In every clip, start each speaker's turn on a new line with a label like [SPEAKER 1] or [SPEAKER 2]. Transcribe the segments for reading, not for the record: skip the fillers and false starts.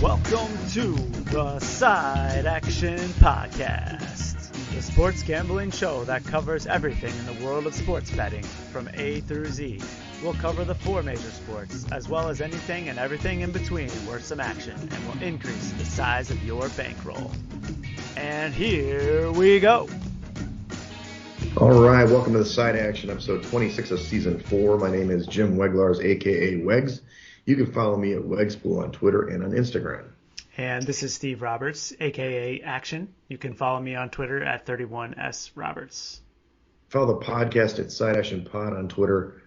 [SPEAKER 1] Welcome to the Side Action Podcast, the sports gambling show that covers everything in the world of sports betting from A through Z. We'll cover the four major sports, as well as anything and everything in between worth some action, and will increase the size of your bankroll. And here we go.
[SPEAKER 2] All right, welcome to the Side Action, episode 26 of season 4. My name is Jim Weglars, aka Wegs. You can follow me at Wegspool on Twitter and on Instagram.
[SPEAKER 1] And this is Steve Roberts, aka Action. You can follow me on Twitter at 31sroberts.
[SPEAKER 2] Follow the podcast at Side Action Pod on Twitter.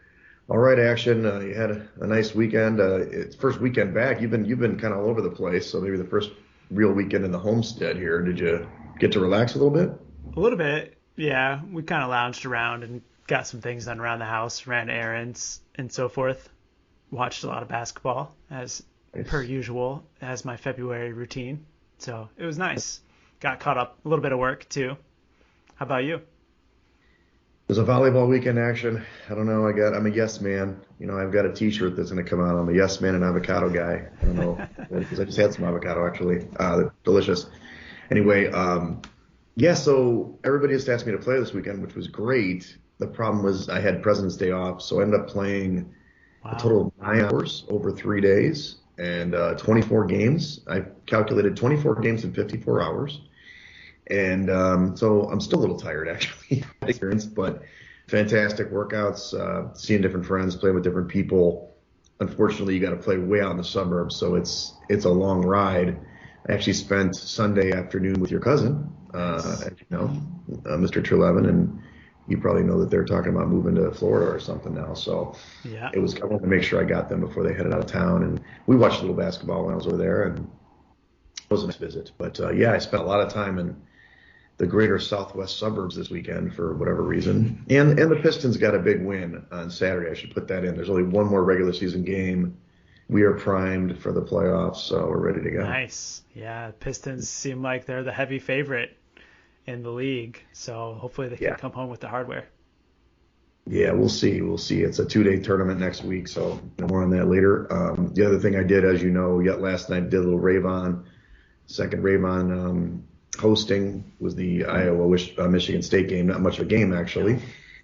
[SPEAKER 2] All right, Action. You had a nice weekend. It's first weekend back. You've been kind of all over the place, so maybe the first real weekend in the homestead here. Did you get to relax a little bit?
[SPEAKER 1] A little bit, yeah. We kind of lounged around and got some things done around the house, ran errands and so forth. Watched a lot of basketball, as per usual, as my February routine. So it was nice. Got caught up a little bit of work, too. How about you?
[SPEAKER 2] It was a volleyball weekend, Action. I don't know. I'm a yes man. You know, I've got a T-shirt that's going to come out. I'm a yes man and avocado guy. I don't know, because I just had some avocado, actually. Delicious. Anyway, so everybody just asked me to play this weekend, which was great. The problem was I had President's Day off, so I ended up playing a total of 9 hours over 3 days and 24 games. I calculated 24 games in 54 hours. And so I'm still a little tired, actually, but fantastic workouts, seeing different friends, playing with different people. Unfortunately, you got to play way out in the suburbs, so it's a long ride. I actually spent Sunday afternoon with your cousin, as you know, Mr. Trelevin, and you probably know that they're talking about moving to Florida or something now. So yeah, I wanted to make sure I got them before they headed out of town. And we watched a little basketball when I was over there, and it was a nice visit. But I spent a lot of time in the greater southwest suburbs this weekend for whatever reason. And the Pistons got a big win on Saturday. I should put that in. There's only one more regular season game. We are primed for the playoffs, so we're ready to go.
[SPEAKER 1] Nice. Yeah, Pistons seem like they're the heavy favorite in the league, so hopefully they can come home with the hardware. Yeah,
[SPEAKER 2] we'll see. It's a 2-day tournament next week, so more on that later. The other thing I did, as you know, last night, did a little second Rave-On hosting was the Iowa-Michigan State game. Not much of a game, actually.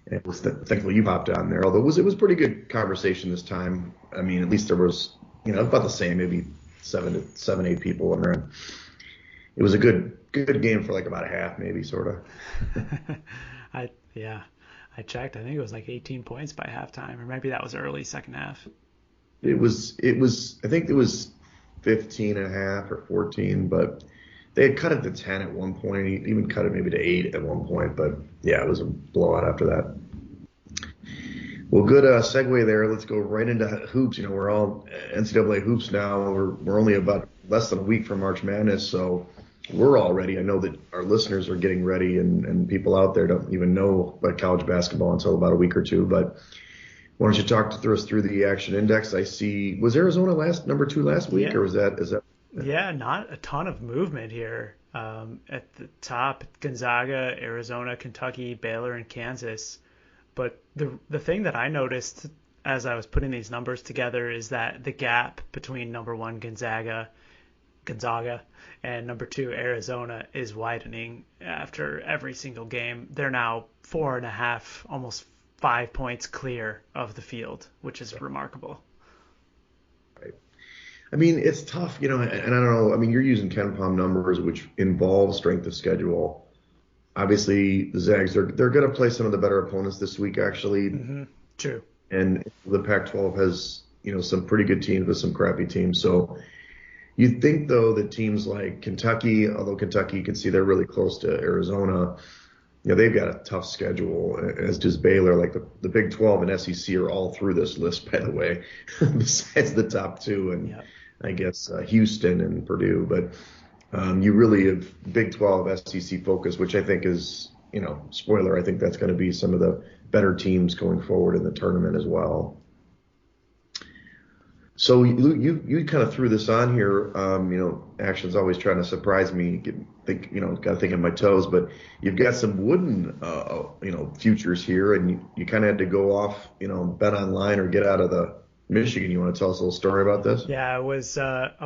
[SPEAKER 2] And it was thankfully you popped on there, although it was pretty good conversation this time. I mean, at least there was, about the same, maybe 8 people in there. It was a good game for like about a half, maybe, sort of.
[SPEAKER 1] I checked. I think it was like 18 points by halftime, or maybe that was early second half.
[SPEAKER 2] It was. I think it was 15 and a half or 14, but they had cut it to 10 at one point, even cut it maybe to 8 at one point. But yeah, it was a blowout after that. Well, good segue there. Let's go right into hoops. We're all NCAA hoops now. We're only about less than a week from March Madness, so we're all ready. I know that our listeners are getting ready, and people out there don't even know about college basketball until about a week or two. But why don't you talk us through the Action Index? I see. Was Arizona number 2 last week, or is that?
[SPEAKER 1] Yeah, not a ton of movement here. At the top, Gonzaga, Arizona, Kentucky, Baylor, and Kansas. But the thing that I noticed as I was putting these numbers together is that the gap between number 1 Gonzaga, and number 2 Arizona is widening after every single game. They're now 4.5, almost 5 points clear of the field, which is remarkable.
[SPEAKER 2] Right. I mean, it's tough, and I don't know. I mean, you're using KenPom numbers, which involve strength of schedule. Obviously, the Zags, they're going to play some of the better opponents this week, actually.
[SPEAKER 1] Mm-hmm. True.
[SPEAKER 2] And the Pac-12 has, some pretty good teams with some crappy teams. So you'd think, though, that teams like Kentucky, although Kentucky, you can see they're really close to Arizona, they've got a tough schedule, as does Baylor. Like the Big 12 and SEC are all through this list, by the way, besides the top 2 and I guess Houston and Purdue. But you really have Big 12 SEC focus, which I think is, spoiler, I think that's going to be some of the better teams going forward in the tournament as well. So you kind of threw this on here. Action's always trying to surprise me. Got to think on my toes. But you've got some wooden, futures here, and you kind of had to go off, bet online or get out of the Michigan. You want to tell us a little story about this?
[SPEAKER 1] Yeah, I was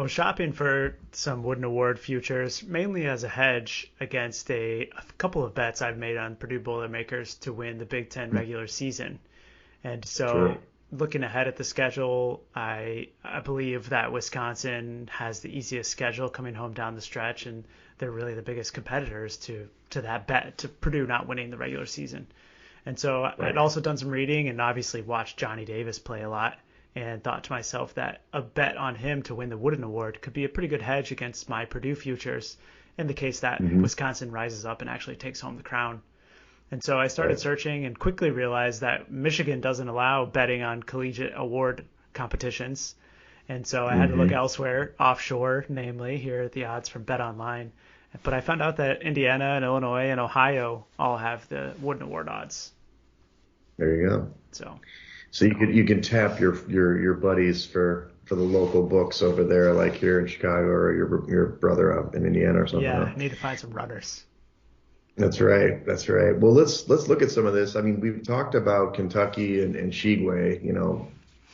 [SPEAKER 1] shopping for some Wooden Award futures, mainly as a hedge against a couple of bets I've made on Purdue Boilermakers to win the Big Ten regular season. And
[SPEAKER 2] Sure.
[SPEAKER 1] so looking ahead at the schedule, I believe that Wisconsin has the easiest schedule coming home down the stretch, and they're really the biggest competitors to that bet to Purdue not winning the regular season. And so I'd
[SPEAKER 2] Right.
[SPEAKER 1] also done some reading and obviously watched Johnny Davis play a lot and thought to myself that a bet on him to win the Wooden Award could be a pretty good hedge against my Purdue futures in the case that
[SPEAKER 2] Hmm.
[SPEAKER 1] Wisconsin rises up and actually takes home the crown. And so I started
[SPEAKER 2] Right.
[SPEAKER 1] searching and quickly realized that Michigan doesn't allow betting on collegiate award competitions. And so I had to look
[SPEAKER 2] Hmm.
[SPEAKER 1] elsewhere, offshore, namely. Here are the odds from Bet Online. But I found out that Indiana and Illinois and Ohio all have the Wooden Award odds.
[SPEAKER 2] There you go.
[SPEAKER 1] So
[SPEAKER 2] So you can tap your buddies for the local books over there, like here in Chicago, or your brother up in Indiana or something.
[SPEAKER 1] yeah,
[SPEAKER 2] Huh?
[SPEAKER 1] I need to find some runners.
[SPEAKER 2] That's right. That's right. Well, let's look at some of this. I mean, we've talked about Kentucky and Shigwe.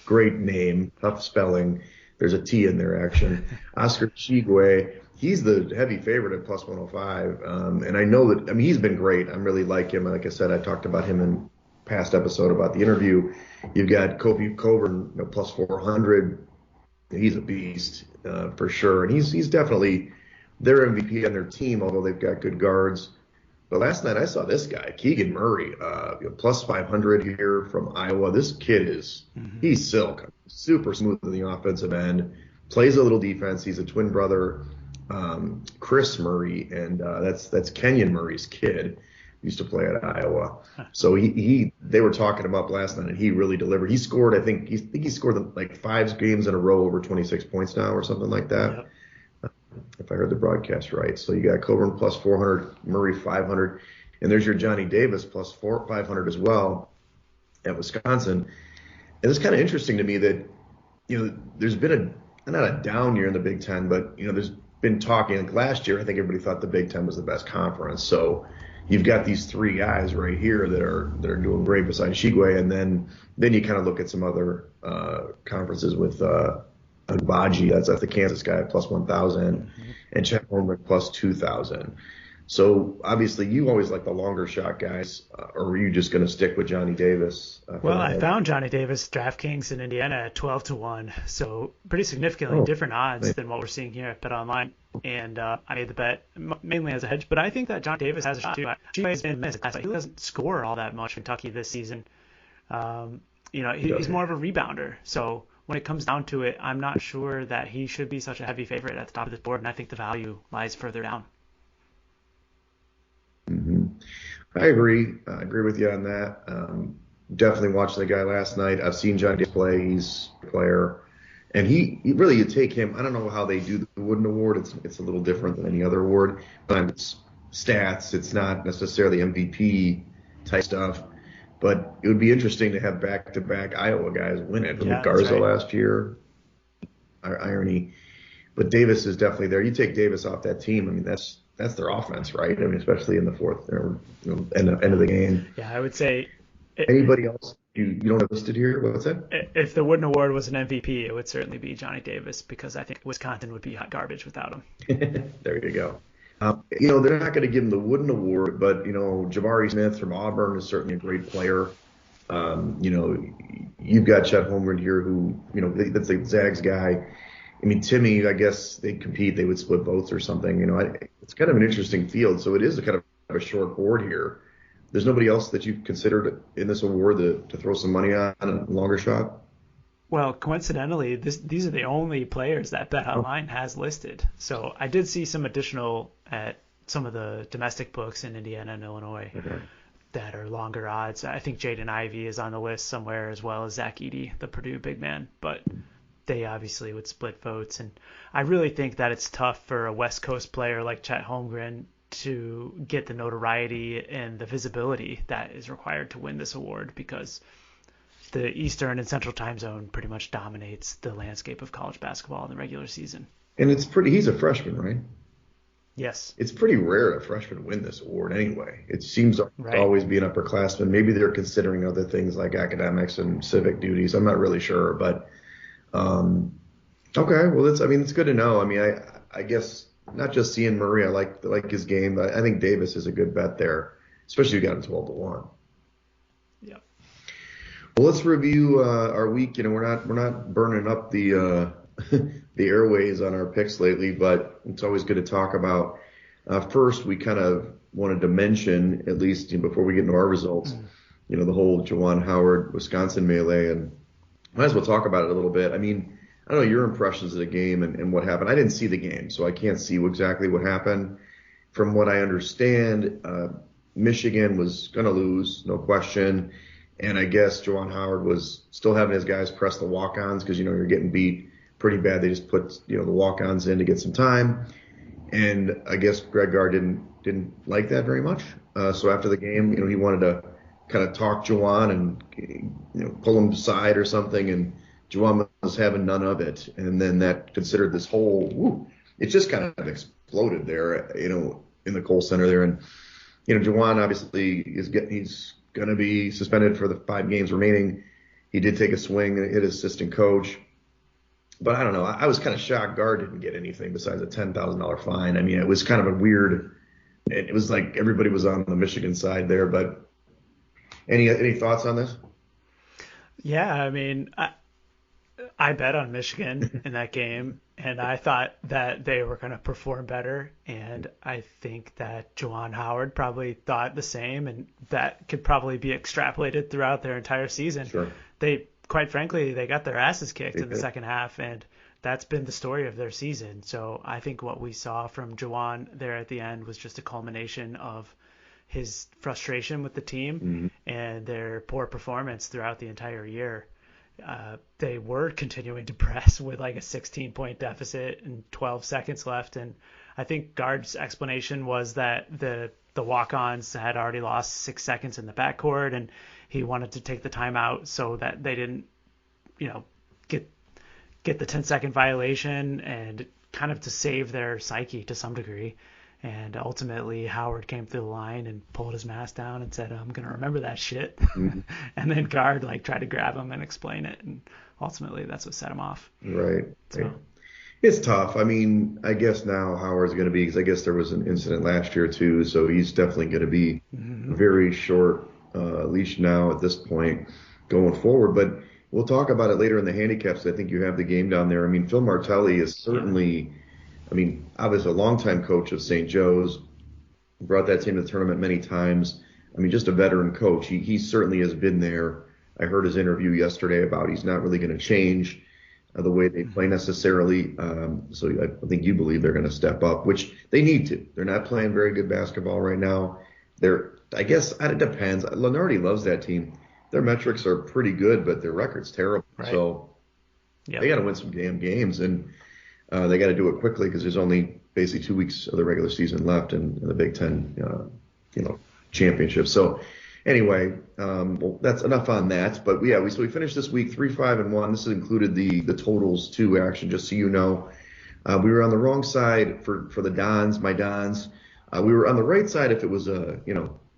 [SPEAKER 2] Great name, tough spelling. There's a T in their action. Oscar Shigwe. He's the heavy favorite at plus 105. And I know that. I mean, he's been great. I really like him. Like I said, I talked about him in past episode about the interview. You've got Kofi Coburn, plus 400. He's a beast for sure, and he's definitely their MVP on their team. Although they've got good guards. But last night I saw this guy, Keegan Murray, plus 500 here from Iowa. This kid
[SPEAKER 1] Hmm.
[SPEAKER 2] he's silk, super smooth in the offensive end, plays a little defense. He's a twin brother, Chris Murray, and that's Kenyon Murray's kid. Used to play at Iowa. So they were talking him up last night, and he really delivered. He scored, I think he scored like 5 games in a row over 26 points now or something like that,
[SPEAKER 1] Yep.
[SPEAKER 2] if I heard the broadcast right. So you got Coburn plus 400, Murray 500, and there's your Johnny Davis plus 500 as well at Wisconsin. And it's kind of interesting to me that there's been not a down year in the Big Ten, but there's been talking. Like last year, I think everybody thought the Big Ten was the best conference. So you've got these three guys right here that are doing great besides Shigwe, and then you kind of look at some other conferences with Baji, that's the Kansas guy, plus 1,000,
[SPEAKER 1] Hmm.
[SPEAKER 2] and Chet Holmgren plus 2,000. So obviously, you always like the longer shot guys, or were you just going to stick with Johnny Davis for
[SPEAKER 1] Well,
[SPEAKER 2] the
[SPEAKER 1] I
[SPEAKER 2] hedge?
[SPEAKER 1] found Johnny Davis DraftKings in Indiana at 12 to 1, so pretty significantly
[SPEAKER 2] Oh,
[SPEAKER 1] different odds
[SPEAKER 2] nice.
[SPEAKER 1] than what we're seeing here at Bet Online. And I made the bet mainly as a hedge, but I think that Johnny Davis has a shot too. He's been missed. He doesn't score all that much in Kentucky this season. Um,
[SPEAKER 2] He
[SPEAKER 1] he's
[SPEAKER 2] doesn't.
[SPEAKER 1] more of a rebounder. So when it comes down to it, I'm not sure that he should be such a heavy favorite at the top of the board, and I think the value lies further down.
[SPEAKER 2] Hmm. I agree. I agree with you on that. Definitely watched the guy last night. I've seen Johnny Davis play. He's a player. And he really, you take him. I don't know how they do the Wooden Award. It's a little different than any other award. It's stats. It's not necessarily MVP type stuff. But it would be interesting to have back-to-back Iowa guys win it. I mean,
[SPEAKER 1] Yeah, that's
[SPEAKER 2] Garza
[SPEAKER 1] right.
[SPEAKER 2] last year, irony. But Davis is definitely there. You take Davis off that team. I mean, that's their offense, right? I mean, especially in the fourth, end of the game.
[SPEAKER 1] Yeah, I would say
[SPEAKER 2] Anybody else you don't have listed here? What's that?
[SPEAKER 1] if the Wooden Award was an MVP, it would certainly be Johnny Davis because I think Wisconsin would be hot garbage without him.
[SPEAKER 2] There you go. They're not going to give him the Wooden Award, but Jabari Smith from Auburn is certainly a great player. You've got Chet Holmgren here, who that's a Zags guy. I mean, Timmy, I guess they compete, they would split votes or something. It's kind of an interesting field, so it is a kind of a short board here. There's nobody else that you've considered in this award to throw some money on a longer shot.
[SPEAKER 1] Well, coincidentally, these are the only players that Bet
[SPEAKER 2] Oh,
[SPEAKER 1] Online has listed. So I did see some additional at some of the domestic books in Indiana and Illinois
[SPEAKER 2] okay.
[SPEAKER 1] that are longer odds. I think Jaden Ivey is on the list somewhere as well as Zach Edey, the Purdue big man. But they obviously would split votes. And I really think that it's tough for a West Coast player like Chet Holmgren to get the notoriety and the visibility that is required to win this award because the Eastern and Central time zone pretty much dominates the landscape of college basketball in the regular season.
[SPEAKER 2] And he's a freshman, right?
[SPEAKER 1] Yes,
[SPEAKER 2] It's pretty rare a freshman win this award anyway. It seems like to
[SPEAKER 1] right.
[SPEAKER 2] always be an upperclassman. Maybe they're considering other things like academics and civic duties. I'm not really sure, but Um, okay, well, it's good to know. I mean, I guess not just seeing Murray, I like his game, but I think Davis is a good bet there, especially if you got him 12-1.
[SPEAKER 1] Yeah.
[SPEAKER 2] Well, let's review our week. We're not burning up the the airways on our picks lately, but it's always good to talk about. First, we kind of wanted to mention, at least before we get into our results,
[SPEAKER 1] Mm.
[SPEAKER 2] the whole Juwan Howard Wisconsin melee, and might as well talk about it a little bit. I mean, I don't know your impressions of the game and what happened. I didn't see the game, so I can't see exactly what happened. From what I understand, Michigan was going to lose, no question. And I guess Juwan Howard was still having his guys press the walk-ons because, you're getting beat pretty bad. They just put, the walk-ons in to get some time. And I guess Greg Gard didn't like that very much. So after the game, he wanted to kind of talk Juwan and, pull him aside or something. And Juwan was having none of it. And then that considered this whole, it just kind of exploded there, in the Kohl Center there. And, Juwan obviously he's going to be suspended for the 5 games remaining. He did take a swing and hit his assistant coach. But I don't know. I was kind of shocked Gard didn't get anything besides a $10,000 fine. I mean, it was kind of a weird. It was like everybody was on the Michigan side there. But any thoughts on this?
[SPEAKER 1] Yeah, I mean, I bet on Michigan in that game, and I thought that they were going to perform better. And I think that Juwan Howard probably thought the same, and that could probably be extrapolated throughout their entire season.
[SPEAKER 2] Sure.
[SPEAKER 1] Quite frankly, they got their asses kicked in the
[SPEAKER 2] did.
[SPEAKER 1] second half, and that's been the story of their season. So I think what we saw from Juwan there at the end was just a culmination of his frustration with the team
[SPEAKER 2] Mm-hmm.
[SPEAKER 1] and their poor performance throughout the entire year. They were continuing to press with like a 16-point deficit and 12 seconds left. And I think Gard's explanation was that the walk-ons had already lost 6 seconds in the backcourt, and he wanted to take the timeout so that they didn't, get the 10-second violation and kind of to save their psyche to some degree. And ultimately, Howard came through the line and pulled his mask down and said, "I'm going to remember that shit."
[SPEAKER 2] Mm-hmm.
[SPEAKER 1] And then Gard tried to grab him and explain it. And ultimately, that's what set him off.
[SPEAKER 2] Right.
[SPEAKER 1] So,
[SPEAKER 2] It's tough. I mean, I guess now Howard's going to be, because I guess there was an incident last year too, so he's definitely going to be very short leash now at this point going forward. But we'll talk about it later in the handicaps. I think you have the game down there. I mean, Phil Martelli is certainly, obviously a longtime coach of St. Joe's, brought that team to the tournament many times. I mean, just a veteran coach. He certainly has been there. I heard his interview yesterday about he's not really going to change the way they play necessarily. So I think you believe they're going to step up, which they need to. They're not playing very good basketball right now. I guess it depends. Lenardi loves that team. Their metrics are pretty good, but their record's terrible.
[SPEAKER 1] Right.
[SPEAKER 2] So
[SPEAKER 1] Yep.
[SPEAKER 2] They got to win some damn games, and they got to do it quickly because there's only basically 2 weeks of the regular season left in the Big Ten, championship. So anyway, well, that's enough on that. But we finished this week 3-5-1. This has included the totals too. Action, just so you know, we were on the wrong side for the Dons, my Dons. We were on the right side if it was a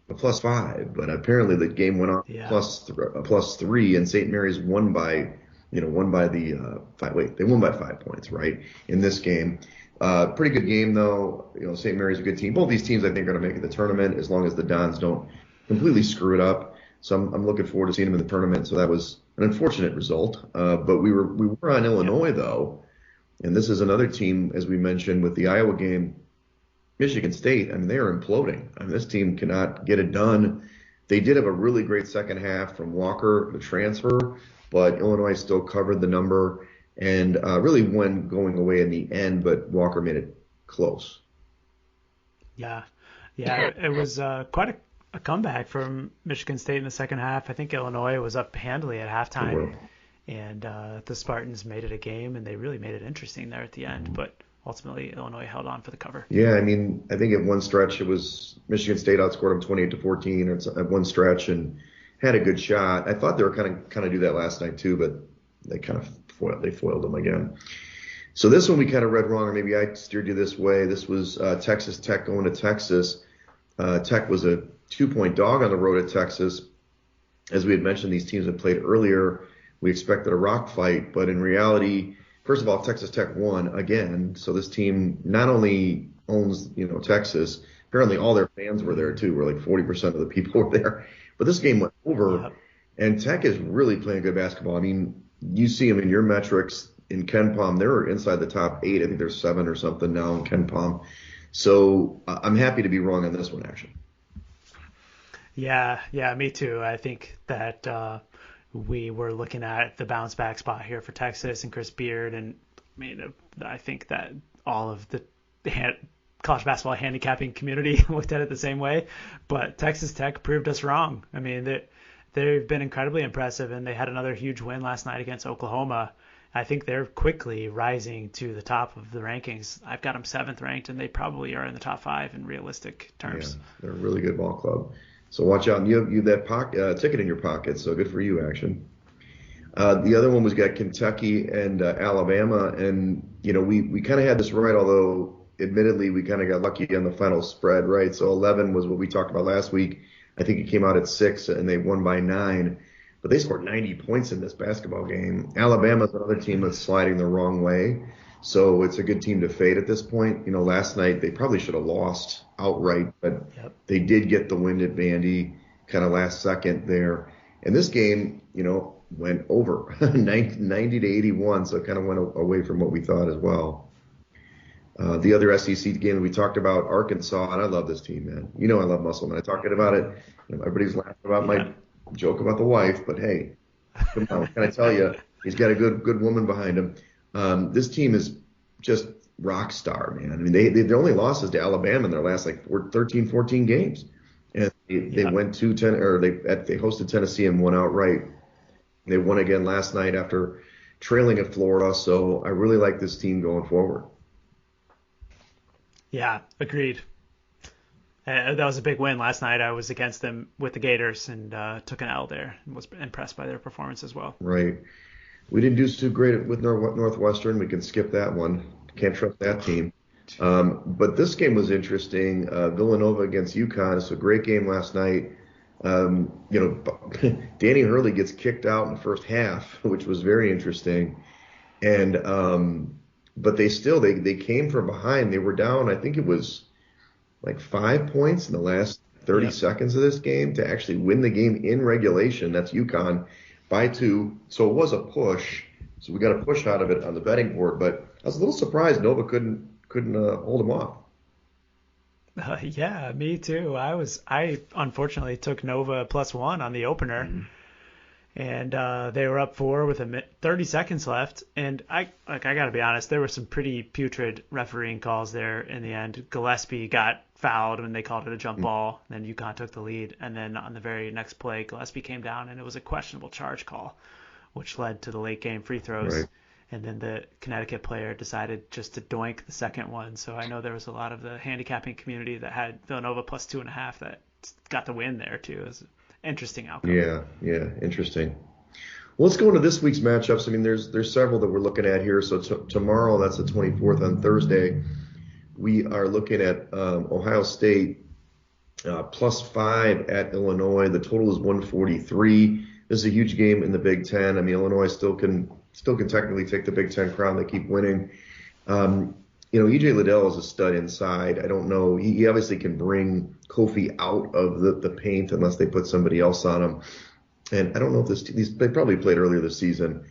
[SPEAKER 2] +5, but apparently the game went on +3, and St. Mary's won by 5. They won by 5 points, right, in this game. Pretty good game though. St. Mary's a good team. Both these teams I think are going to make it the tournament as long as the Dons don't completely screw it up. So I'm looking forward to seeing them in the tournament. So that was an unfortunate result. But we were on Illinois though, and this is another team, as we mentioned with the Iowa game. Michigan State, they are imploding. This team cannot get it done. They did have a really great second half from Walker, the transfer, but Illinois still covered the number and really won going away in the end, but Walker made it close.
[SPEAKER 1] Yeah, it was quite a comeback from Michigan State in the second half. I think Illinois was up handily at halftime, and the Spartans made it a game, and they really made it interesting there at the end, but ultimately Illinois held on for the cover.
[SPEAKER 2] Yeah, I think at one stretch it was Michigan State outscored them 28-14 at one stretch and had a good shot. I thought they were kind of do that last night too, but they kind of foiled them again. So this one we kind of read wrong, or maybe I steered you this way. This was Texas Tech going to Texas. Tech was a 2-point dog on the road at Texas. As we had mentioned, these teams had played earlier. We expected a rock fight, but in reality, first of all, Texas Tech won again. So this team not only owns, Texas, apparently all their fans were there too. Where like 40% of the people were there. But this game went over,
[SPEAKER 1] Yep.
[SPEAKER 2] and Tech is really playing good basketball. I mean, you see them in your metrics in Ken Palm. They're inside the top 8. I think there's 7 or something now in Ken Palm. So I'm happy to be wrong on this one, actually.
[SPEAKER 1] Yeah, me too. I think that we were looking at the bounce back spot here for Texas and Chris Beard, and I mean, I think that all of the college basketball handicapping community looked at it the same way, but Texas Tech proved us wrong. I mean, they've been incredibly impressive, and they had another huge win last night against Oklahoma. I think they're quickly rising to the top of the rankings. I've got them 7th ranked, and they probably are in the top 5 in realistic
[SPEAKER 2] Yeah,
[SPEAKER 1] terms.
[SPEAKER 2] they're a really good ball club. So watch out. You have that ticket in your pocket, so good for you, action. The other one was got Kentucky and Alabama, and we kind of had this right, although admittedly we kind of got lucky on the final spread, right? So 11 was what we talked about last week. I think it came out at 6, and they won by 9, but they scored 90 points in this basketball game. Alabama's another team that's sliding the wrong way, so it's a good team to fade at this point. Last night they probably should have lost outright, but
[SPEAKER 1] Yep.
[SPEAKER 2] they did get the win at Vandy, kind of last second there. And this game, went over 90 to 81, so it kind of went away from what we thought as well. The other SEC game that we talked about, Arkansas, and I love this team, man. I love Musselman. I talked about it. Everybody's laughing about my
[SPEAKER 1] Yeah.
[SPEAKER 2] joke about the wife, but hey, come on, can I tell you, he's got a good woman behind him. This team is just rock star, man. I mean, they only losses to Alabama in their last 13, 14 games, and they
[SPEAKER 1] Yeah.
[SPEAKER 2] went to 10, or they hosted Tennessee and won outright. They won again last night after trailing at Florida, so I really like this team going forward.
[SPEAKER 1] Yeah, agreed. That was a big win last night. I was against them with the Gators and took an L there and was impressed by their performance as well.
[SPEAKER 2] Right. We didn't do too great with Northwestern. We can skip that one. Can't trust that team. But this game was interesting. Villanova against UConn. It's a great game last night. Danny Hurley gets kicked out in the first half, which was very interesting. And but they came from behind. They were down, I think it was like 5 points in the last 30
[SPEAKER 1] Yep.
[SPEAKER 2] seconds of this game to actually win the game in regulation. That's UConn by 2. So it was a push. So we got a push out of it on the betting board. But I was a little surprised Nova couldn't hold them off.
[SPEAKER 1] Yeah, me too. I unfortunately took Nova +1 on the opener,
[SPEAKER 2] Mhm.
[SPEAKER 1] and they were up 4 with 30 seconds left. And I got to be honest, there were some pretty putrid refereeing calls there in the end. Gillespie got fouled when they called it a jump ball. Then UConn took the lead, and then on the very next play, Gillespie came down, and it was a questionable charge call, which led to the late game free throws.
[SPEAKER 2] Right.
[SPEAKER 1] And then the Connecticut player decided just to doink the second one. So I know there was a lot of the handicapping community that had Villanova +2.5 that got the win there too. It was an interesting outcome.
[SPEAKER 2] Yeah, interesting. Well, let's go into this week's matchups. I mean, there's several that we're looking at here. So tomorrow, that's the 24th, on Thursday, we are looking at Ohio State +5 at Illinois. The total is 143. This is a huge game in the Big Ten. I mean, Illinois still can technically take the Big Ten crown. They keep winning. EJ Liddell is a stud inside. I don't know. He obviously can bring Kofi out of the paint unless they put somebody else on him. And I don't know if they probably played earlier this season,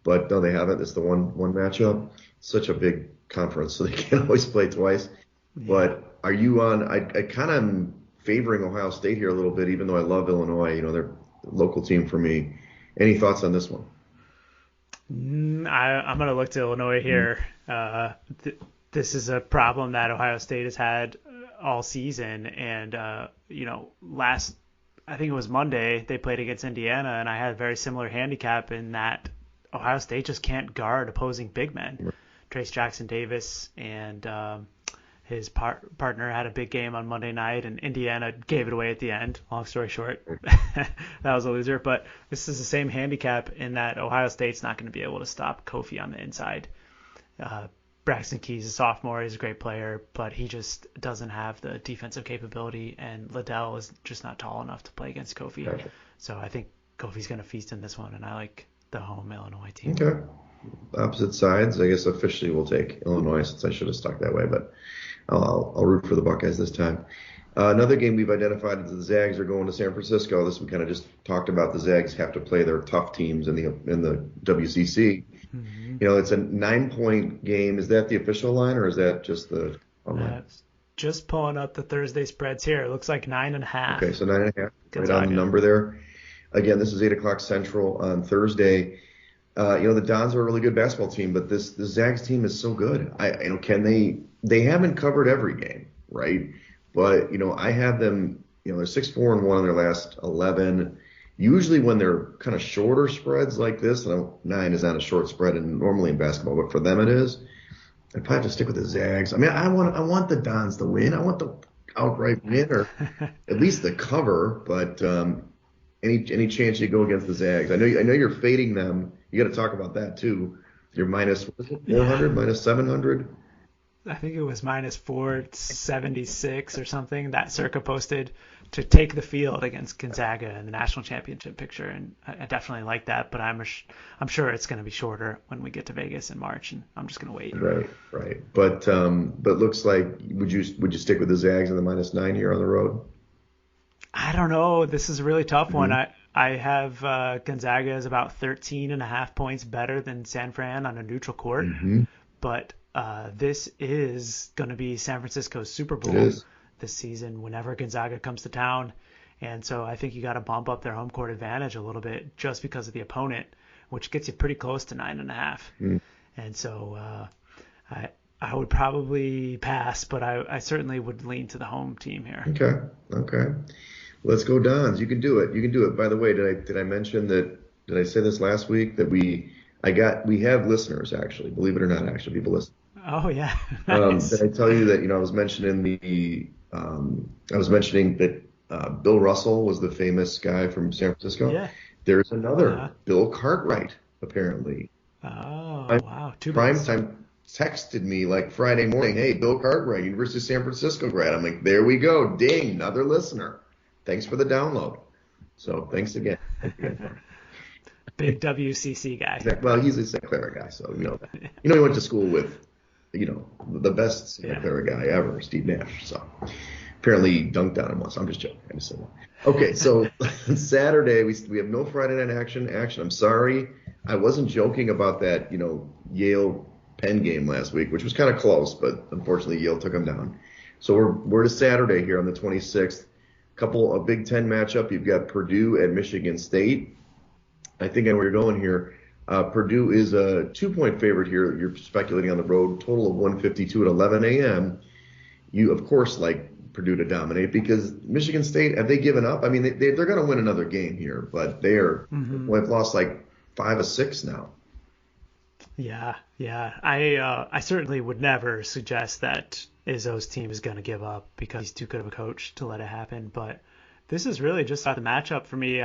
[SPEAKER 2] but no, they haven't. It's the one matchup. Such a big conference, so they can't always play twice.
[SPEAKER 1] Yeah.
[SPEAKER 2] But are you on? I kind of am favoring Ohio State here a little bit, even though I love Illinois. They're a local team for me. Any thoughts on this one?
[SPEAKER 1] I'm going to look to Illinois here. This is a problem that Ohio State has had all season. And, I think it was Monday, they played against Indiana, and I had a very similar handicap in that Ohio State just can't guard opposing big men. Trace Jackson Davis and his partner had a big game on Monday night, and Indiana gave it away at the end. Long story short, that was a loser. But this is the same handicap in that Ohio State's not going to be able to stop Kofi on the inside. Braxton Key's a sophomore. He's a great player, but he just doesn't have the defensive capability, and Liddell is just not tall enough to play against Kofi.
[SPEAKER 2] Gotcha.
[SPEAKER 1] So I think Kofi's going to feast in this one, and I like the home Illinois team.
[SPEAKER 2] Okay. Opposite sides. I guess officially we'll take Illinois since I should have stuck that way, but I'll root for the Buckeyes this time. Another game we've identified is the Zags are going to San Francisco. This we kind of just talked about. The Zags have to play their tough teams in the WCC.
[SPEAKER 1] Mm-hmm.
[SPEAKER 2] It's a 9-point game. Is that the official line or is that just the online?
[SPEAKER 1] Just pulling up the Thursday spreads here. It looks like 9.5.
[SPEAKER 2] Okay, so 9.5. Right on the number there. Again, this is 8:00 Central on Thursday. The Dons are a really good basketball team, but the Zags team is so good. They haven't covered every game, right? But I have them. They're 6-4-1 in their last 11. Usually when they're kind of shorter spreads like this, 9 is not a short spread, and normally in basketball, but for them it is. I'd probably have to stick with the Zags. I mean, I want the Dons to win. I want the outright win or at least the cover. But any chance you go against the Zags? I know you're fading them. You got to talk about that too. You're minus 400, minus 700.
[SPEAKER 1] I think it was minus 476 or something that Circa posted to take the field against Gonzaga in the national championship picture, and I definitely like that. But I'm sure it's going to be shorter when we get to Vegas in March, and I'm just going to wait.
[SPEAKER 2] Right. But looks like would you stick with the Zags in the minus 9 here on the road?
[SPEAKER 1] I don't know. This is a really tough one.
[SPEAKER 2] Mm-hmm.
[SPEAKER 1] I have Gonzaga is about 13.5 points better than San Fran on a neutral court, but this is going to be San Francisco's Super Bowl this season whenever Gonzaga comes to town. And so I think you got to bump up their home court advantage a little bit just because of the opponent, which gets you pretty close to 9.5. And so I would probably pass, but I certainly would lean to the home team here.
[SPEAKER 2] Okay. Let's go Dons. You can do it. By the way, did I mention that? Did I say this last week that we have listeners actually? Believe it or not, actually people listen.
[SPEAKER 1] Oh yeah. Nice.
[SPEAKER 2] Did I tell you that I was mentioning that Bill Russell was the famous guy from San Francisco.
[SPEAKER 1] Yeah.
[SPEAKER 2] There's another Bill Cartwright apparently.
[SPEAKER 1] Oh wow.
[SPEAKER 2] Primetime texted me like Friday morning, hey, Bill Cartwright, University of San Francisco grad. I'm like, there we go, ding, another listener. Thanks for the download. So thanks again.
[SPEAKER 1] Big WCC guy.
[SPEAKER 2] Well, he's a Santa Clara guy, so you know that. He went to school with, the best Santa Clara guy ever, Steve Nash. So apparently he dunked on him once. I'm just joking. I just said that. Okay, so Saturday we have no Friday night action. I'm sorry, I wasn't joking about that. Yale Penn game last week, which was kind of close, but unfortunately Yale took them down. So we're to Saturday here on the 26th. A Big Ten matchup. You've got Purdue at Michigan State. I think I know where you're going here. Purdue is a 2-point favorite here. You're speculating on the road. Total of 152 at 11 a.m. You, of course, like Purdue to dominate because Michigan State, have they given up? I mean, they're going to win another game here, but they've lost like 5 of 6 now.
[SPEAKER 1] Yeah. I certainly would never suggest that Izzo's team is going to give up because he's too good of a coach to let it happen. But this is really just about the matchup for me.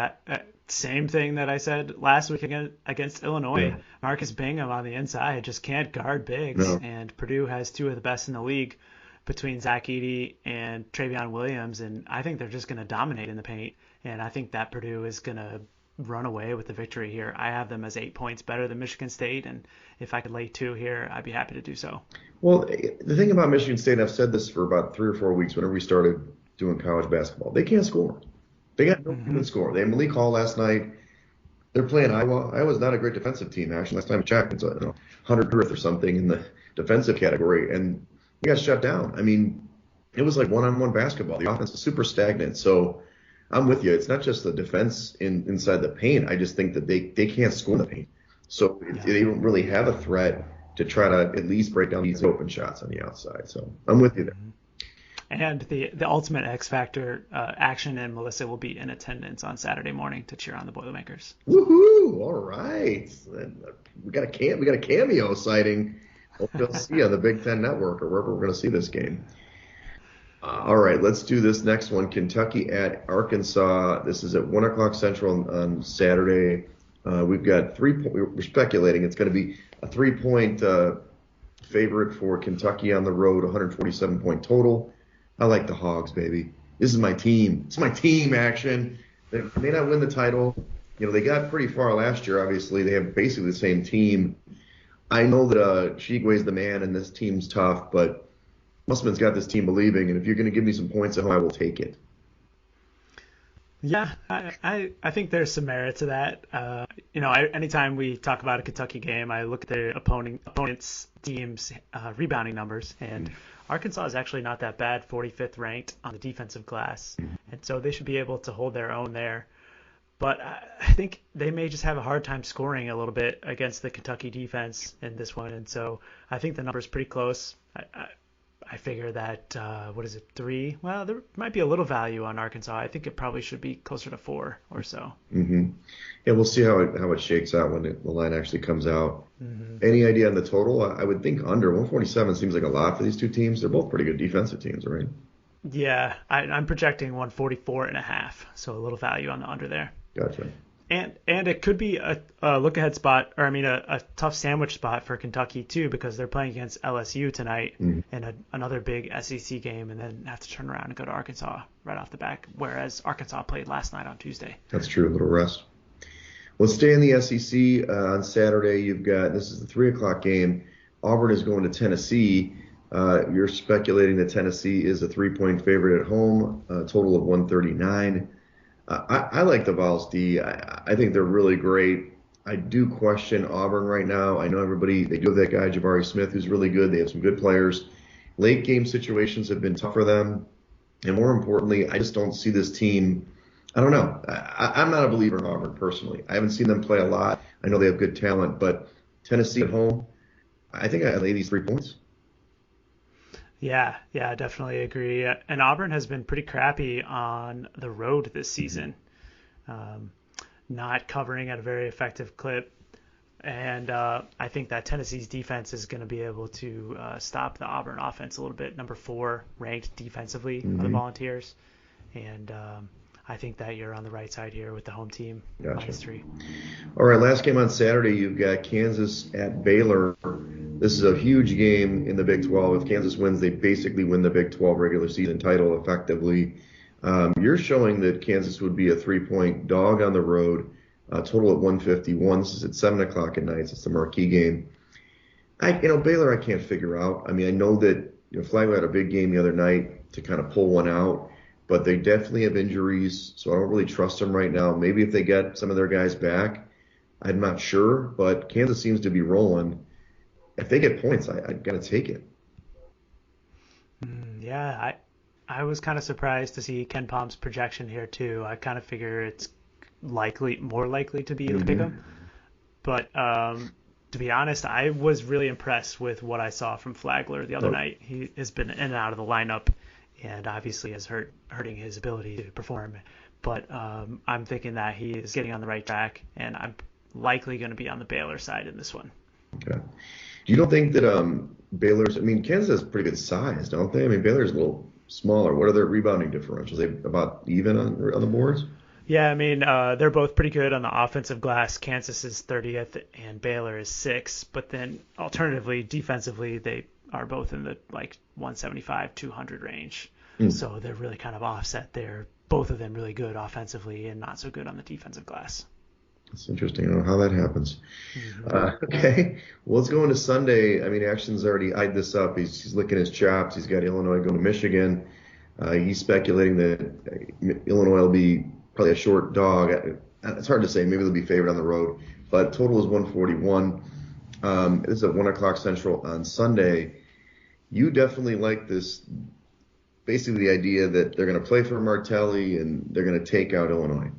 [SPEAKER 1] Same thing that I said last week against Illinois. Yeah. Marcus Bingham on the inside just can't guard bigs. No. And Purdue has 2 of the best in the league between Zach Edey and Travion Williams. And I think they're just going to dominate in the paint. And I think that Purdue is going to run away with the victory here. I have them as 8 points better than Michigan State, and if I could lay 2 here, I'd be happy to do so.
[SPEAKER 2] Well, the thing about Michigan State, and I've said this for about 3 or 4 weeks whenever we started doing college basketball, they can't score. They got no good score. They had Malik Hall last night. They're playing Iowa. Iowa's not a great defensive team, actually. Last time I checked, it's 100th or something in the defensive category, and we got shut down. I mean, it was like one-on-one basketball. The offense is super stagnant, so I'm with you. It's not just the defense inside the paint. I just think that they can't score in the paint. So they don't really have a threat to try to at least break down these open shots on the outside. So I'm with you there.
[SPEAKER 1] And the ultimate X Factor, Action and Melissa will be in attendance on Saturday morning to cheer on the Boilermakers.
[SPEAKER 2] Woohoo! All right. We got a cameo sighting. Hope you'll see on the Big Ten Network or wherever we're going to see this game. All right, let's do this next one. Kentucky at Arkansas. This is at 1 o'clock Central on Saturday. We've got we're speculating it's going to be a 3-point favorite for Kentucky on the road, 147-point total. I like the Hogs, baby. This is my team. It's my team action. They may not win the title, They got pretty far last year. Obviously, they have basically the same team. I know that Shigue's the man, and this team's tough, but Musselman's got this team believing, and if you're going to give me some points at home, I will take it.
[SPEAKER 1] Yeah, I think there's some merit to that. Anytime we talk about a Kentucky game, I look at the opponent's team's rebounding numbers, and Arkansas is actually not that bad, 45th ranked on the defensive glass, and so they should be able to hold their own there. But I think they may just have a hard time scoring a little bit against the Kentucky defense in this one, and so I think the number's pretty close. I figure that, 3? Well, there might be a little value on Arkansas. I think it probably should be closer to 4 or so.
[SPEAKER 2] Mm-hmm. Yeah, we'll see how it shakes out when the line actually comes out.
[SPEAKER 1] Mm-hmm.
[SPEAKER 2] Any idea on the total? I would think under 147 seems like a lot for these two teams. They're both pretty good defensive teams, right?
[SPEAKER 1] Yeah, I'm projecting 144.5, so a little value on the under there.
[SPEAKER 2] Gotcha.
[SPEAKER 1] And it could be a look-ahead spot, or a tough sandwich spot for Kentucky, too, because they're playing against LSU tonight in another big SEC game, and then have to turn around and go to Arkansas right off the back, whereas Arkansas played last night on Tuesday.
[SPEAKER 2] That's true, a little rest. Let's stay in the SEC. On Saturday, this is the 3 o'clock game. Auburn is going to Tennessee. You're speculating that Tennessee is a 3-point favorite at home, a total of 139. I like the Vols D. I think they're really great. I do question Auburn right now. I know they do have that guy, Jabari Smith, who's really good. They have some good players. Late game situations have been tough for them. And more importantly, I just don't see this team. I don't know. I'm not a believer in Auburn personally. I haven't seen them play a lot. I know they have good talent, but Tennessee at home, I think I lay these 3 points.
[SPEAKER 1] Yeah, definitely agree. And Auburn has been pretty crappy on the road this season, not covering at a very effective clip. And I think that Tennessee's defense is going to be able to stop the Auburn offense a little bit. Number 4 ranked defensively are the Volunteers. And I think that you're on the right side here with the home team.
[SPEAKER 2] Gotcha.
[SPEAKER 1] -3.
[SPEAKER 2] All right, last game on Saturday, you've got Kansas at Baylor. This is a huge game in the Big 12. If Kansas wins, they basically win the Big 12 regular season title effectively. You're showing that Kansas would be a 3-point dog on the road, total at 151. This is at 7 o'clock at night. It's the marquee game. Baylor I can't figure out. I mean, I know that Flagler had a big game the other night to kind of pull one out, but they definitely have injuries, so I don't really trust them right now. Maybe if they get some of their guys back, I'm not sure, but Kansas seems to be rolling. If they get points, I got to take it.
[SPEAKER 1] Yeah, I was kind of surprised to see Ken Palm's projection here, too. I kind of figure it's more likely to be the pick'em. But to be honest, I was really impressed with what I saw from Flagler the other night. He has been in and out of the lineup, and obviously is hurting his ability to perform. But I'm thinking that he is getting on the right track, and I'm likely going to be on the Baylor side in this one.
[SPEAKER 2] Okay. You don't think that Kansas has pretty good size, don't they? I mean, Baylor's a little smaller. What are their rebounding differentials? They about even on the boards?
[SPEAKER 1] Yeah, I mean, they're both pretty good on the offensive glass. Kansas is 30th and Baylor is 6th. But then alternatively, defensively, they are both in the 175, 200 range. So they're really kind of offset there. Both of them really good offensively and not so good on the defensive glass.
[SPEAKER 2] It's interesting. I don't know how that happens. Okay. Well, let's go into Sunday. I mean, Action's already eyed this up. He's licking his chops. He's got Illinois going to Michigan. He's speculating that Illinois will be probably a short dog. It's hard to say. Maybe they'll be favored on the road. But total is 141. This is at 1 o'clock Central on Sunday. You definitely like this, basically the idea that they're going to play for Martelli and they're going to take out Illinois.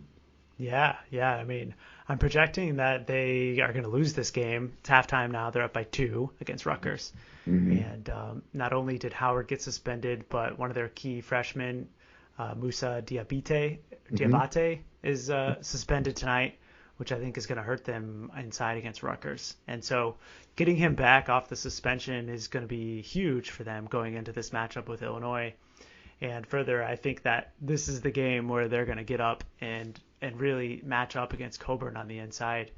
[SPEAKER 1] Yeah. I mean, I'm projecting that they are going to lose this game. It's halftime now. They're up by 2 against Rutgers. And not only did Howard get suspended, but one of their key freshmen, Musa Diabate, is suspended tonight, which I think is going to hurt them inside against Rutgers. And so getting him back off the suspension is going to be huge for them going into this matchup with Illinois. And further, I think that this is the game where they're going to get up and really match up against Coburn on the inside.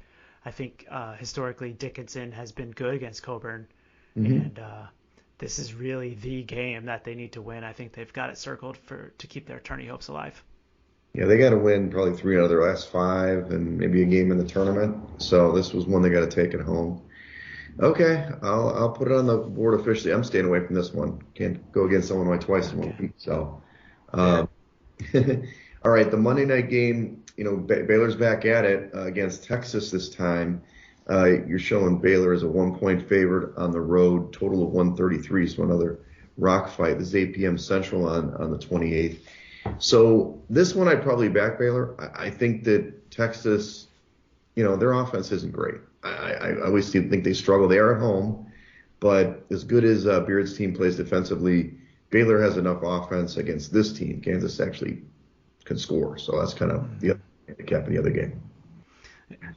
[SPEAKER 1] I think historically Dickinson has been good against Coburn, and this is really the game that they need to win. I think they've got it circled to keep their tourney hopes alive.
[SPEAKER 2] Yeah, they got to win probably three out of their last five and maybe a game in the tournament. So this was one they got to take it home. Okay, I'll put it on the board officially. I'm staying away from this one. Can't go against Illinois twice in one
[SPEAKER 1] Okay,
[SPEAKER 2] week. So,
[SPEAKER 1] fair.
[SPEAKER 2] um, all right, the Monday night game. Baylor's back at it against Texas this time. You're showing Baylor as a 1 point favorite on the road, total of 133. So another rock fight. This is 8 p.m. Central on the 28th. So this one I'd probably back Baylor. I think that Texas, their offense isn't great. I always think they struggle. They are at home, but as good as Beard's team plays defensively, Baylor has enough offense against this team. Kansas actually can score, so that's kind of the
[SPEAKER 1] Hmm.
[SPEAKER 2] handicap in the other game.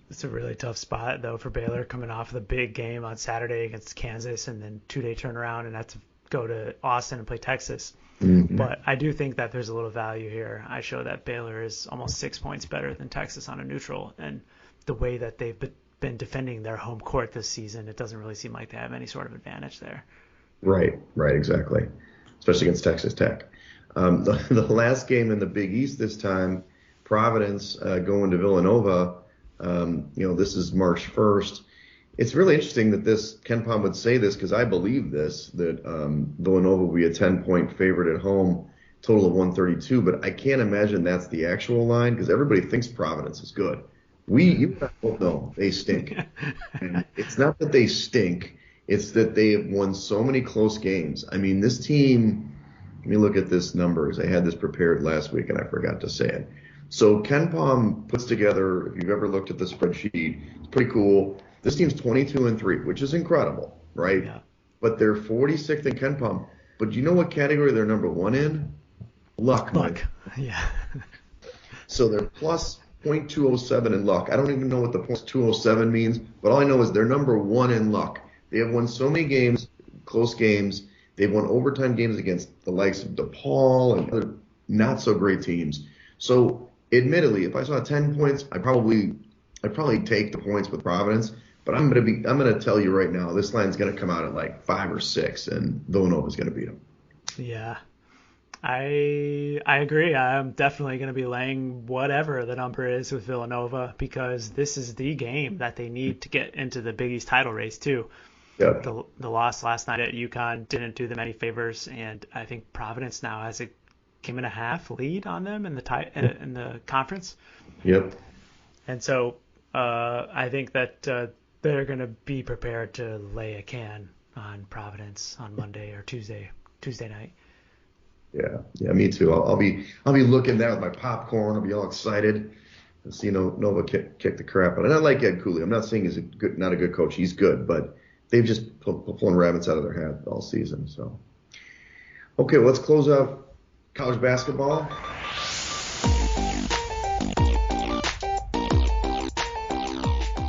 [SPEAKER 1] It's a really tough spot though for Baylor coming off the big game on Saturday against Kansas and then 2-day turnaround and have to go to Austin and play Texas.
[SPEAKER 2] Hmm.
[SPEAKER 1] But I do think that there's a little value here. I show that Baylor is almost 6 points better than Texas on a neutral, and the way that they've been defending their home court this season, it doesn't really seem like they have any sort of advantage there.
[SPEAKER 2] Right, exactly. Especially against Texas Tech. The last game in the Big East this time, Providence going to Villanova. This is March 1st. It's really interesting that Ken Pom would say this because I believe this that Villanova will be a 10-point favorite at home, total of 132. But I can't imagine that's the actual line because everybody thinks Providence is good. You and I both know they stink. And it's not that they stink, it's that they have won so many close games. I mean, this team, let me look at this numbers. I had this prepared last week and I forgot to say it. So Ken Pom puts together, if you've ever looked at the spreadsheet, it's pretty cool. This team's 22-3, which is incredible, right?
[SPEAKER 1] Yeah.
[SPEAKER 2] But they're 46th in Ken Pom. But do you know what category they're number one in? Luck, man.
[SPEAKER 1] Luck. Yeah.
[SPEAKER 2] So they're plus 0.207 in luck. I don't even know what the 0.207 means, but all I know is they're number one in luck. They have won so many games, close games. They've won overtime games against the likes of DePaul and other not so great teams. So admittedly, if I saw 10 points, I'd probably take the points with Providence. But I'm gonna tell you right now, this line's gonna come out at like 5 or 6, and Villanova's gonna beat them.
[SPEAKER 1] Yeah. I agree. I'm definitely going to be laying whatever the number is with Villanova because this is the game that they need to get into the Big East title race too.
[SPEAKER 2] Yep.
[SPEAKER 1] The loss last night at UConn didn't do them any favors, and I think Providence now has a game and a half lead on them in the conference,
[SPEAKER 2] Yep.
[SPEAKER 1] and so I think that they're going to be prepared to lay a can on Providence on Monday or Tuesday night.
[SPEAKER 2] Yeah, me too. I'll be looking there with my popcorn. I'll be all excited to see Nova kick the crap out. And I like Ed Cooley. I'm not saying not a good coach. He's good, but they've just pulling rabbits out of their hat all season. So okay, let's close out college basketball.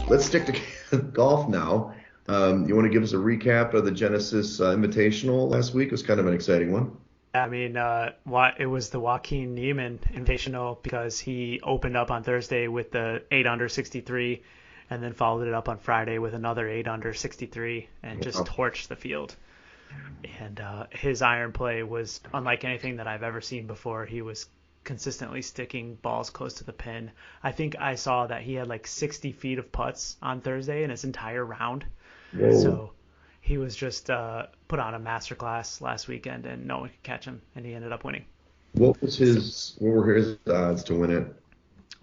[SPEAKER 2] Let's stick to golf now. You want to give us a recap of the Genesis Invitational last week? It was kind of an exciting one.
[SPEAKER 1] I mean, it was the Joaquin Niemann Invitational because he opened up on Thursday with the 8 under 63 and then followed it up on Friday with another 8 under 63 and just
[SPEAKER 2] Wow.
[SPEAKER 1] torched the field. And his iron play was unlike anything that I've ever seen before. He was consistently sticking balls close to the pin. I think I saw that he had like 60 feet of putts on Thursday in his entire round.
[SPEAKER 2] Whoa.
[SPEAKER 1] So he was just put on a masterclass last weekend, and no one could catch him, and he ended up winning.
[SPEAKER 2] What were his odds to win it?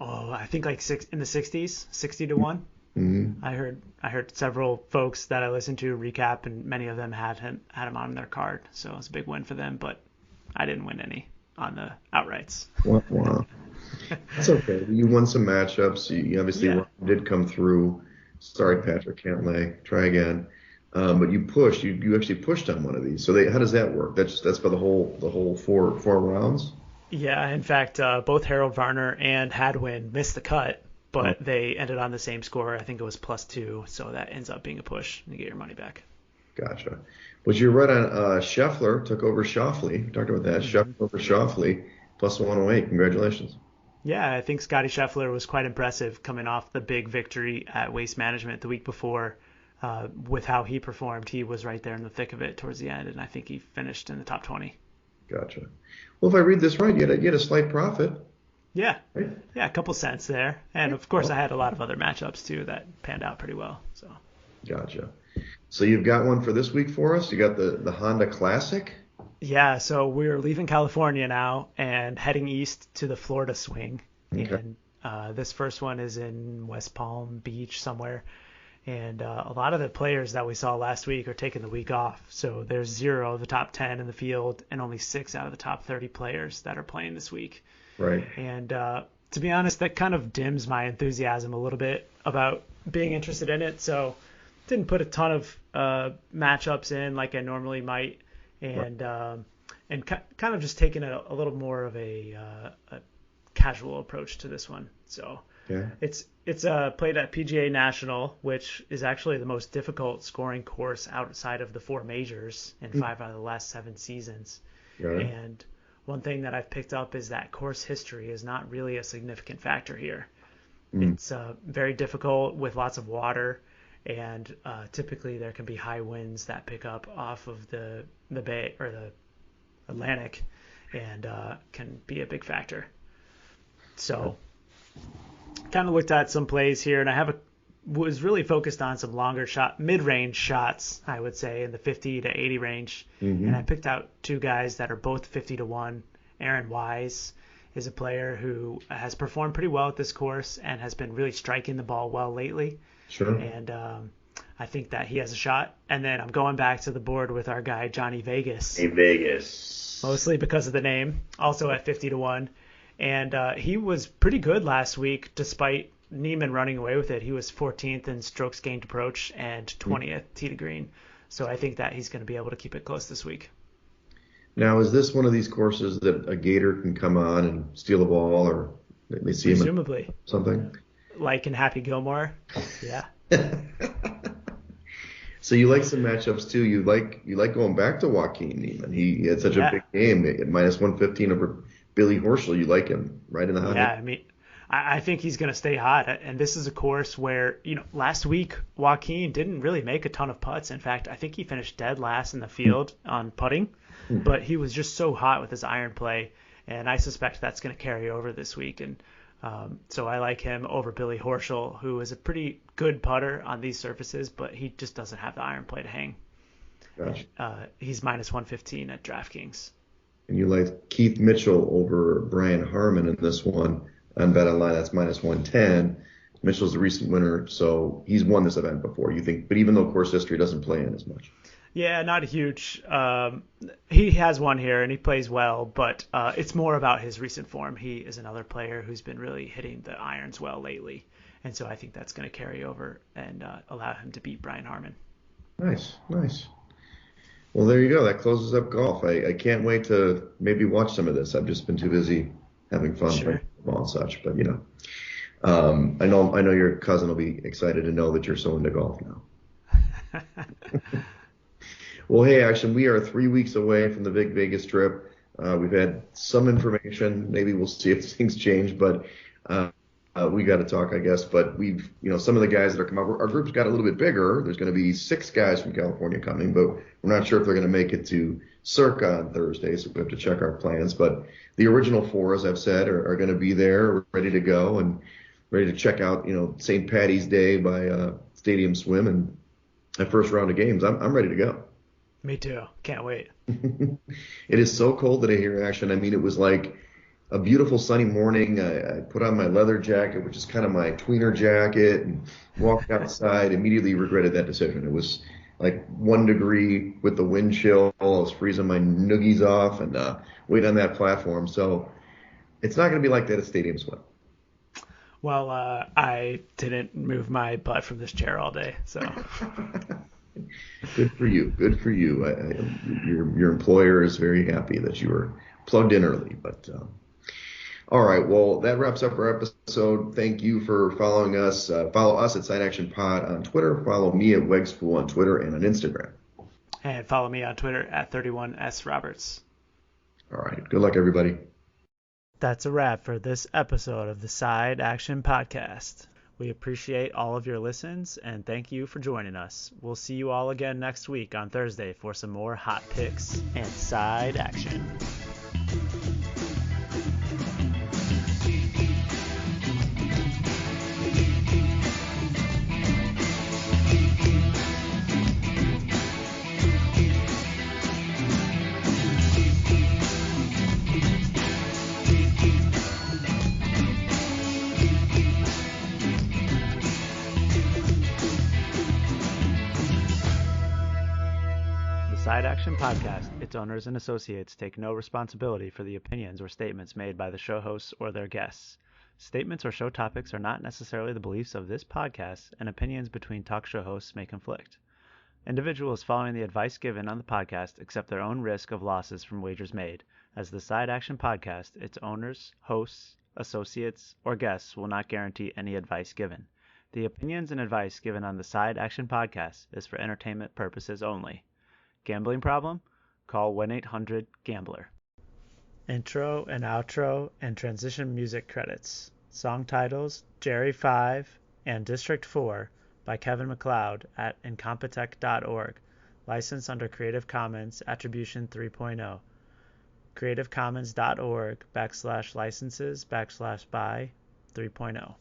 [SPEAKER 1] Oh, I think like in the 60s, 60-1.
[SPEAKER 2] Hmm.
[SPEAKER 1] I heard several folks that I listened to recap, and many of them had him on their card, so it was a big win for them. But I didn't win any on the outrights.
[SPEAKER 2] Wow. That's okay. You won some matchups. You obviously
[SPEAKER 1] Yeah,
[SPEAKER 2] did come through. Sorry, Patrick, can't lay. Try again. But you pushed. You actually pushed on one of these. So how does that work? That's for the whole four rounds.
[SPEAKER 1] yeah. In fact, both Harold Varner and Hadwin missed the cut,
[SPEAKER 2] Oh,
[SPEAKER 1] but they ended on the same score. I think it was +2, so that ends up being a push, and you get your money back.
[SPEAKER 2] gotcha. But you're right on. Scheffler took over Shoffley. We talked about that.
[SPEAKER 1] Hmm.
[SPEAKER 2] Scheffler over Shoffley plus 108. Congratulations.
[SPEAKER 1] Yeah, I think Scotty Scheffler was quite impressive coming off the big victory at Waste Management the week before. With how he performed, he was right there in the thick of it towards the end, and I think he finished in the top 20.
[SPEAKER 2] Gotcha. Well, if I read this right, you had a slight profit.
[SPEAKER 1] Yeah,
[SPEAKER 2] right?
[SPEAKER 1] yeah, a couple cents there, and of course I had a lot of other matchups too that panned out pretty well. So
[SPEAKER 2] Gotcha. So you've got one for this week for us? You got the Honda Classic?
[SPEAKER 1] yeah, so we're leaving California now and heading east to the Florida swing,
[SPEAKER 2] Okay.
[SPEAKER 1] and this first one is in West Palm Beach somewhere. And a lot of the players that we saw last week are taking the week off. So there's 0 of the top 10 in the field and only 6 out of the top 30 players that are playing this week.
[SPEAKER 2] Right.
[SPEAKER 1] And to be honest, that kind of dims my enthusiasm a little bit about being interested in it. So didn't put a ton of matchups in like I normally might,
[SPEAKER 2] Right.
[SPEAKER 1] and kind of just taking a little more of a casual approach to this one. So
[SPEAKER 2] Okay.
[SPEAKER 1] it's played at PGA National, which is actually the most difficult scoring course outside of the 4 majors in 5 out of the last 7 seasons.
[SPEAKER 2] Got it.
[SPEAKER 1] And one thing that I've picked up is that course history is not really a significant factor here.
[SPEAKER 2] Mm.
[SPEAKER 1] It's very difficult with lots of water, and typically there can be high winds that pick up off of the bay or the Atlantic, and can be a big factor. So kind of looked at some plays here, and was really focused on some longer mid-range shots, I would say, in the 50 to 80 range.
[SPEAKER 2] Mm-hmm.
[SPEAKER 1] And I picked out 2 guys that are both 50 to 1. Aaron Wise is a player who has performed pretty well at this course and has been really striking the ball well lately.
[SPEAKER 2] Sure.
[SPEAKER 1] And I think that he has a shot. And then I'm going back to the board with our guy Johnny Vegas,
[SPEAKER 2] Hey, Vegas.
[SPEAKER 1] mostly because of the name, also at 50 to 1. And he was pretty good last week, despite Neiman running away with it. He was 14th in strokes gained approach and 20th tee to green. So I think that he's going to be able to keep it close this week.
[SPEAKER 2] Now, is this one of these courses that a gator can come on and steal a ball, or they see him in
[SPEAKER 1] Presumably,
[SPEAKER 2] something?
[SPEAKER 1] like in Happy Gilmore. Yeah.
[SPEAKER 2] So you like some matchups too. You like going back to Joaquin Neiman. He had such a big game at minus 115 over Billy Horschel. You like him right in the hot.
[SPEAKER 1] Yeah, I mean, I think he's going to stay hot. And this is a course where, last week Joaquin didn't really make a ton of putts. In fact, I think he finished dead last in the field on putting, but he was just so hot with his iron play. And I suspect that's going to carry over this week. And so I like him over Billy Horschel, who is a pretty good putter on these surfaces, but he just doesn't have the iron play to hang.
[SPEAKER 2] Gotcha.
[SPEAKER 1] He's minus 115 at DraftKings.
[SPEAKER 2] And you like Keith Mitchell over Brian Harmon in this one on Bet Online. That's minus 110. Mitchell's the recent winner, so he's won this event before. You think, but even though course history doesn't play in as much.
[SPEAKER 1] Yeah, not a huge. He has one here and he plays well, but it's more about his recent form. He is another player who's been really hitting the irons well lately, and so I think that's going to carry over and allow him to beat Brian Harmon.
[SPEAKER 2] Nice. Well, there you go. That closes up golf. I can't wait to maybe watch some of this. I've just been too busy having fun playing football and such. But I know your cousin will be excited to know that you're so into golf now. Well, hey, Action, we are 3 weeks away from the big Vegas trip. We've had some information. Maybe we'll see if things change, but we got to talk, I guess. But we've, some of the guys that are coming up, our group's got a little bit bigger. There's going to be 6 guys from California coming, but we're not sure if they're going to make it to Circa on Thursday, so we have to check our plans. But the original 4, as I've said, are going to be there, ready to go and ready to check out, St. Patty's Day by Stadium Swim and that first round of games. I'm ready to go.
[SPEAKER 1] Me too. Can't wait.
[SPEAKER 2] It is so cold today here, Action. I mean, it was like a beautiful sunny morning. I put on my leather jacket, which is kind of my tweener jacket, and walked outside. Immediately regretted that decision. It was like 1 degree with the wind chill. I was freezing my noogies off and wait on that platform. So it's not going to be like that at Stadium Swim.
[SPEAKER 1] Well, I didn't move my butt from this chair all day, so.
[SPEAKER 2] Good for you. Your employer is very happy that you were plugged in early. But all right, well, that wraps up our episode. Thank you for following us. Follow us at Side Action Pod on Twitter. Follow me at Wegspool on Twitter and on Instagram.
[SPEAKER 1] And follow me on Twitter at 31sroberts.
[SPEAKER 2] All right. Good luck, everybody.
[SPEAKER 1] That's a wrap for this episode of the Side Action Podcast. We appreciate all of your listens, and thank you for joining us. We'll see you all again next week on Thursday for some more hot picks and side action. Side Action Podcast, its owners and associates take no responsibility for the opinions or statements made by the show hosts or their guests. Statements or show topics are not necessarily the beliefs of this podcast, and opinions between talk show hosts may conflict. Individuals following the advice given on the podcast accept their own risk of losses from wagers made, as the Side Action Podcast, its owners, hosts, associates, or guests will not guarantee any advice given. The opinions and advice given on the Side Action Podcast is for entertainment purposes only. Gambling problem? Call 1-800-GAMBLER. Intro and outro and transition music credits. Song titles Jerry 5 and District 4 by Kevin MacLeod at incompetech.org. Licensed under Creative Commons Attribution 3.0. creativecommons.org/licenses/by 3.0.